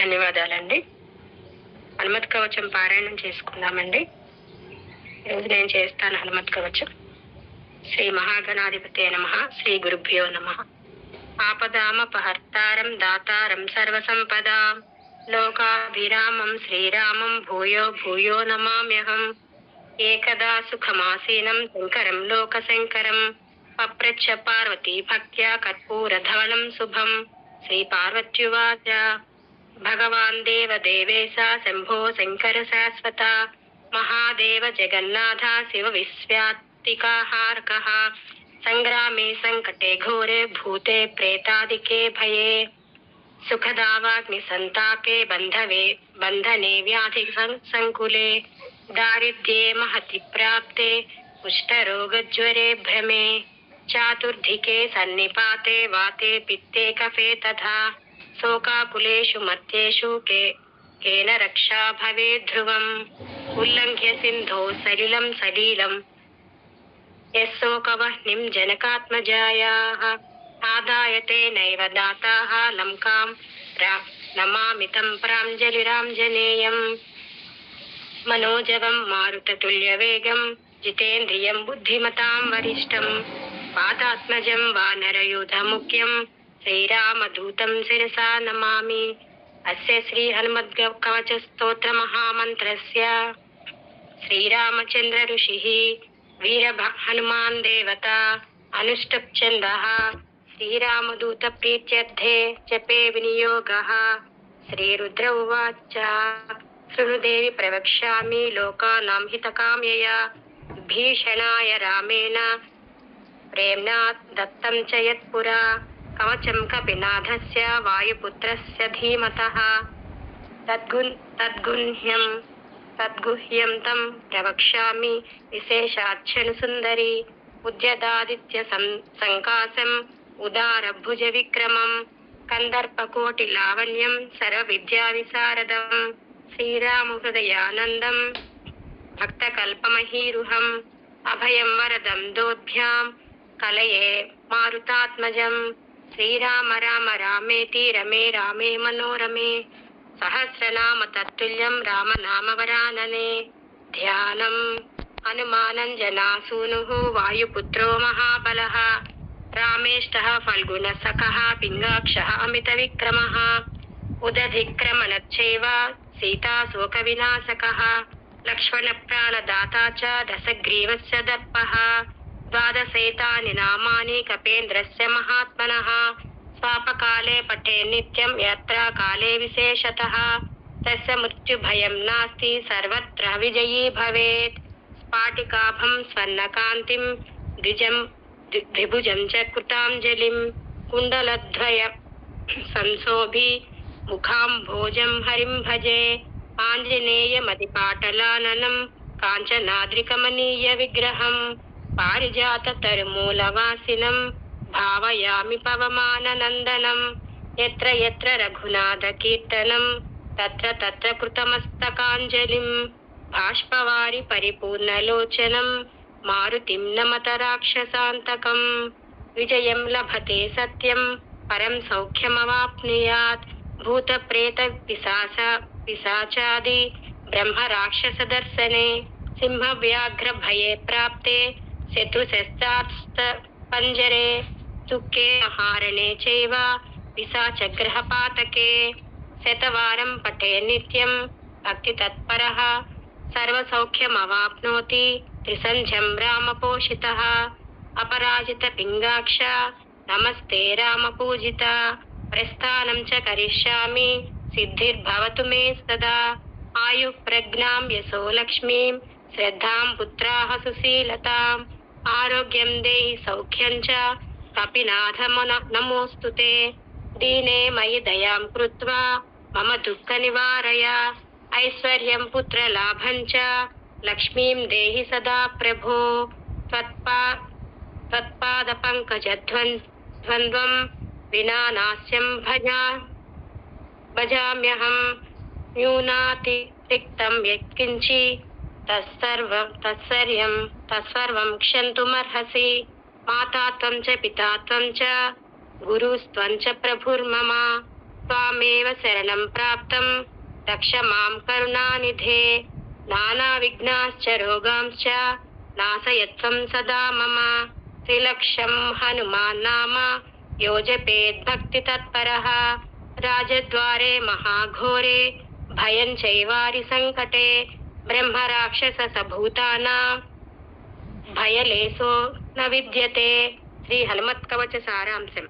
ధన్యవాదాలండి. హనుమత్ కవచం పారాయణం చేసుకుందామండి. ఈరోజు నేను చేస్తాను హనుమత్ కవచం. శ్రీ మహాగణాధిపతే నమః. శ్రీ గురుభ్యో నమః. ఆపదామపహర్తారం దాతారం సర్వసంపదాం లోకాభిరామం శ్రీరామం భూయో భూయో నమామ్యహం. ఏకదా సుఖమాసీనం శంకరం లోకశంకరం పప్రచ్ఛ పార్వతీ భక్త్యా కర్పూరధవళం శుభం. శ్రీ పార్వత్యువాచ భగవాన్ దేవదేవేశ శంభో శంకర శాశ్వత మహాదేవ జగన్నాథ శివ విశ్వాత్తికాహారకః. సంగ్రామే సంకటే ఘోరే భూతే ప్రేతాదికే భయే సుఖదావాగ్ని సంతాపే బంధనే వ్యాధి సంకులే దారిద్ర్యే మహతి ప్రాప్తే కుష్ఠరోగజ్వరే భ్రమే చాతుర్ధికే సన్నిపాతే వాతే పిత్తే కఫే తథా శోకాకులేషు మధ్యేషు కేన రక్షా భవే ధ్రువం. ఉల్లంఘ్య సింధో సలిలం సలీలం యశోకవహ్నిం జనకాత్మజాయాః ఆదాయతే నైవ దాతాః లంకాం నమామితం ప్రాంజలిరాంజనేయం. మనోజవం మారుతతుల్యవేగం జితేంద్రియం బుద్ధిమతాం వరిష్టం పాతాత్మజం వానరయూథముఖ్యం శ్రీరామదూతం శిరసా నమామి. అస్య శ్రీ హనుమద్ కవచ స్తోత్ర మహామంత్రస్య శ్రీరామచంద్ర ఋషిః వీర హనుమాన్ దేవత అనుష్టప్ ఛందః శ్రీరామదూత ప్రీత్యర్థే జపే వినియోగః. శ్రీరుద్ర ఉవాచ శృణుదేవి ప్రవక్ష్యామి లోకానాం హితకామ్యయా భీషణాయ రామేణ ప్రేమ్నా దత్తం చ యత్పురా కవచం కపినాథస్య వాయుపుత్రస్య ధీమతః తద్గుహ్యం తం ప్రవక్ష్యామి విశేషాచ్చను సుందరి ఉద్యదాదిత్య సంకాశం ఉదారభుజ విక్రమం కందర్పకోటి లావణ్యం సర్వ విద్యా విశారదం శ్రీరామ హృదయానందం భక్తకల్పమహీరుహం అభయం వరదం దోభ్యాం కలయే మారుతాత్మజం. శ్రీరామ రామ రామేతి రమే రామే మనోరమే సహస్రనామ తత్తుల్యం రామనామవరాననే. ధ్యానం హనుమానంజనాసూనుః వాయుపుత్రో మహాబలః రామేష్టః ఫల్గుణ సఖః పింగాక్షః అమిత విక్రమః ఉదధిక్రమణచ్చైవ సీతా శోక వినాశకః లక్ష్మణ ప్రాణదాతా చ దశగ్రీవస్య దర్పః. ద్వాదశైతాని నామాని కపేంద్రస్య మహాత్మనః స్వాపకాలే పఠే నిత్యం యాత్రా కాలే విశేషతః తస్య మృత్యుభయం నాస్తి సర్వత్ర విజయీ భవేత్. స్ఫాటికాభం స్వర్ణకాంతిం ద్విభుజం చ కృతాంజలిం కుండలద్వయ సంశోభి ముఖాంభోజం హరిం భజే. ఆంజనేయమతిపాటలాననం కాంచనాద్రికమనీయ విగ్రహం పారిజాత తరుమూలవాసినం భావయామి పవమాననందనం. యత్ర యత్ర రఘునాథ కీర్తనం తత్ర తత్ర కృతమస్తకాంజలిం బాష్పవారి పరిపూర్ణలోచనం మారుతిం నమత రాక్షసాంతకం. విజయం లభతే సత్యం పరం సౌఖ్యమవాప్నుయాత్ భూత ప్రేత పిశాచాది బ్రహ్మ రాక్షస దర్శనే సింహ వ్యాఘ్ర భయే ప్రాప్తే శత్రుశస్త్రాస్త్ర పంజరే దుఃఖే మహారణే చైవ పిశాచగ్రహ పాతకే. శతవారం పఠే నిత్యం భక్తి తత్పరః సర్వసౌఖ్యమవాప్నోతి త్రిసంధ్యం రామపోషితః. అపరాజిత పింగాక్ష నమస్తే రామపూజిత ప్రస్థానం చ కరిష్యామి సిద్ధిర్భవతు మే సదా. ఆయు ప్రజ్ఞాం యశో లక్ష్మీం శ్రద్ధాం పుత్రాః సుశీలతాం ఆరోగ్యం దేహి సౌఖ్యం చ కపినాథ నమోస్తుతే. దీనే మయి దయాం కృత్వా మమ దుఃఖ నివారయ ఐశ్వర్యం పుత్రలాభం చ లక్ష్మీం దేహి సదా ప్రభో. త్వత్పాద పంకజ ద్వంద్వం వినా నాస్యం భజామ్యహం. న్యూనాతిరిక్తం యత్కించి తత్సర్వం క్షంతుమర్హసి. మాతా త్వం చ పితా త్వం చ గురుస్త్వం చ ప్రభుర్మమ. త్వామేవ శరణం ప్రాప్తం రక్ష మాం కరుణానిధే నానా విఘ్నాశ్చ రోగాంశ్చ నాశయత్వం సదా మమ త్రిలక్ష్యం హనుమాన్ నామ యోజపేద్భక్తి తత్పరః రాజద్వారే మహాఘోరే భయం చైవారి సంకటే బ్రహ్మ రాక్షస సభూతానాం భయలేశో న విద్యతే. శ్రీ హనుమత్ కవచ సారాంశం.